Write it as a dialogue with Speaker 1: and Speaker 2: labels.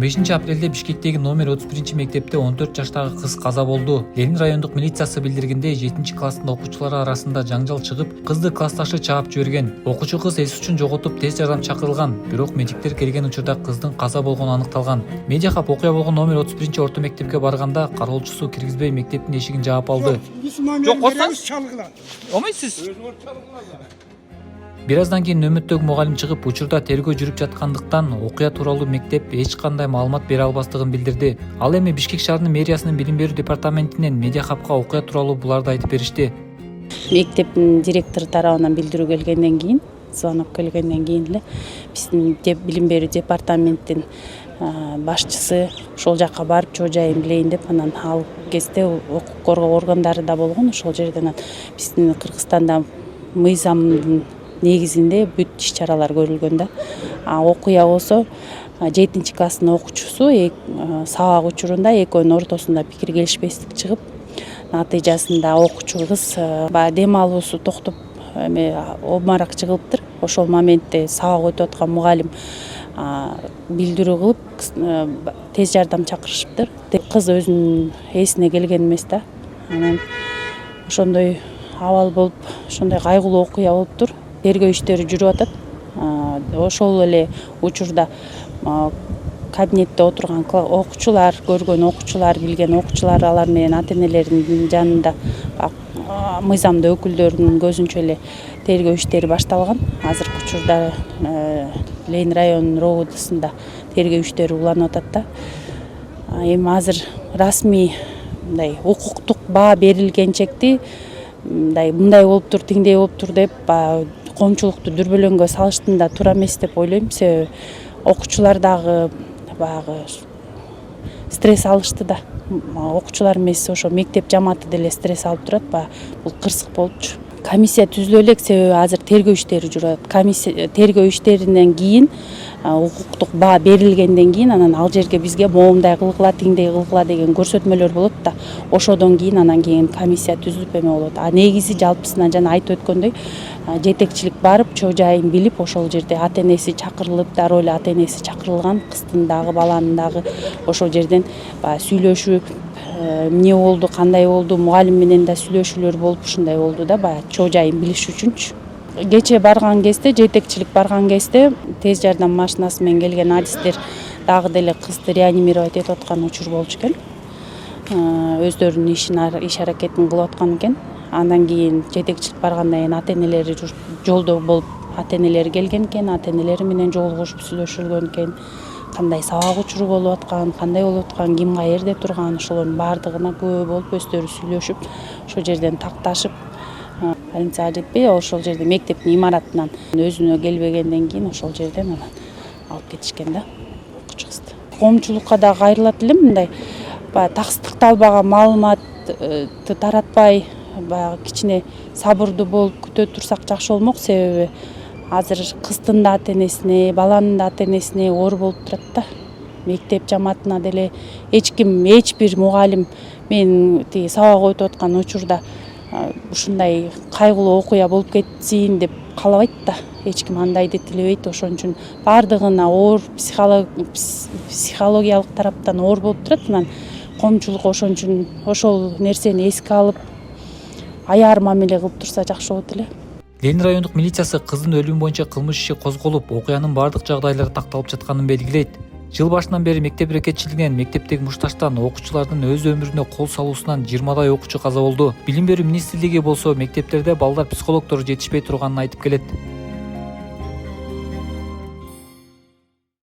Speaker 1: 15 апрелде Бишкектеги номер 31 мектепте 14 жаштагы кыз каза болду. Ленин райондук милициясы билдиргендей 7-класстын окуучулары арасында жаңжал чыгып, кызды классташы чаап жиберген. Окуучу кыз эс учун жоготуп тез жардам чакырылган, бирок медиктер келген учурда кыздын каза болгону аныкталган. Медиахаб окуя болгон номер 31 орто мектепке барганда кароолчусу киргизбей мектептин эшигин жаап алды.
Speaker 2: Жок, костаңыз чалгыла.
Speaker 1: Омайсыз? Бир аздан кийин нөмөттөгү мугалим чыгып, учурда тергөө жүрүп жаткандыктан окуя тууралуу мектеп эч кандай маалымат бере албастыгын билдирди. Ал эми Бишкек шаарынын мэриясынын билим берүү департаментинен Медиахабка окуя тууралуу буларды айтып беришти.
Speaker 3: Мектептин директору тарабынан билдирүү келгенден кийин, звонок келгенден кийин эле биздин билим берүү департаменттин башчысы ошол жакка барып чоо жайын билейин деп, анан ал кезде укук коргоо органдары да болгон. Ошол жерден биздин Кыргызстанда мыйзамдын негизинде бүт иш-чаралар көрүлгөн да. Окуя болсо 7-класстын окуучусу сабак учурунда экөөнүн ортосунда пикир келишпестик чыгып, натыйжасында окуучу кыз дем алуусу токтоп обморокчу кылыптыр. Ошол моментте сабак өтүп аткан мугалим билдирүү кылып тез жардам чакырышыптыр. Кыз өзүнүн эсине келген эмес да. Анан ошондой абал болуп, ошондой кайгылуу окуя болуптур. Тергөө иштери жүрүп атат. Ошол эле учурда кабинетте отурган окуучулар, көргөн окуучулар, билген окуучулар, алар менен ата-энелеринин жанында мыйзамдуу өкүлдөрүнүн көзүнчө эле тергөө иштери башталган. Азыркы учурда Ленин районунун РОВДсында тергөө иштери уланып атат да. Эми азыр расмий мындай укуктук баа берилгенчекти мындай болуптур, тиңдей болуптур деп коомчулукту дүрбөлөңгө салыштында туура эмес деп ойлойм. Себеби окуучулар дагы баягы стресс алышты да. Окуучулар эмес, ошо мектеп жамааты деле стресс алып турат. Бул кырсык болупчу. Комиссия түзүлө элек, себеби азыр тергөө иштери жүрүп атат. Комиссия тергөө иштеринен кийин укуктук баа берилгенден кийин анан ал жерге бизге моундай кылгыла, тиңдей кылгыла деген көрсөтмөлөр болот да. Ошодон кийин анан комиссия түзүлүп эме болот. Негизи жалпысынан жана айтып өткөндөй жетекчилик барып, чоо жайын билип, ошол жерде ата-энеси чакырылып, дароо эле ата-энеси чакырылган, кыздын дагы, баланын дагы ошол жерден сүйлөшүп, эмне болду, кандай болду, мугалим менен да сүйлөшүүлөр болуп, ушундай болду да, чоо жайын билиш үчүнчү. Кече барган кезде, жетекчилик барган кезде тез жардам машинасы менен келген адистер дагы деле кызды реанимировать этип аткан учур болчу экен. Өздөрүнүн иш аракетин кылып аткан экен. Андан кийин жетекчилик баргандан кийин ата-энелери жолдо болуп, ата-энелери келген экен, ата-энелери менен жолугушуп сүйлөшүлгөн экен. Кандай сабак учуру болуп аткан, кандай болуп аткан, ким каерде турган, ошолордун баардыгына күбө болуп, өздөрү сүйлөшүп, ошол жерден такташып, больницага жетпей, ошол жерде мектептин имаратынан өзүнө келбегенден кийин ошол жерден анан алып кетишкен да окуучу кызды. Коомчулукка да кайрылат элем, мындай таксыздыкта албаган маалыматты таратпай, кичине сабырдуу болуп күтө турсак жакшы болмок. Себеби азыр кыздын да ата-энесине, баланын да ата-энесине оор болуп турат да. Мектеп жамаатына деле эч бир мугалим мен сабак өтүп аткан учурда ушундай кайгылуу окуя болуп кетсин деп каалабайт да. Эч ким андайды тилебейт. Ошон үчүн баардыгына оор психологиялык тараптан оор болуп турат. Анан коомчулук ошон үчүн ошол нерсени эске алып, аяр мамиле кылып турса жакшы болот эле.
Speaker 1: Ленин райондук милициясы кыздын өлүмү боюнча кылмыш иши козголуп, окуянын бардык жагдайлары такталып жатканын белгилейт. Жыл башынан бери мектеп ирекетчилигинен, мектептеги мушташтан, окуучулардын өз өмүрүнө кол салуусунан 20дай окуучу каза болду. Билим берүү министрлиги болсо мектептерде балдар психологдору жетишпей турганын айтып келет.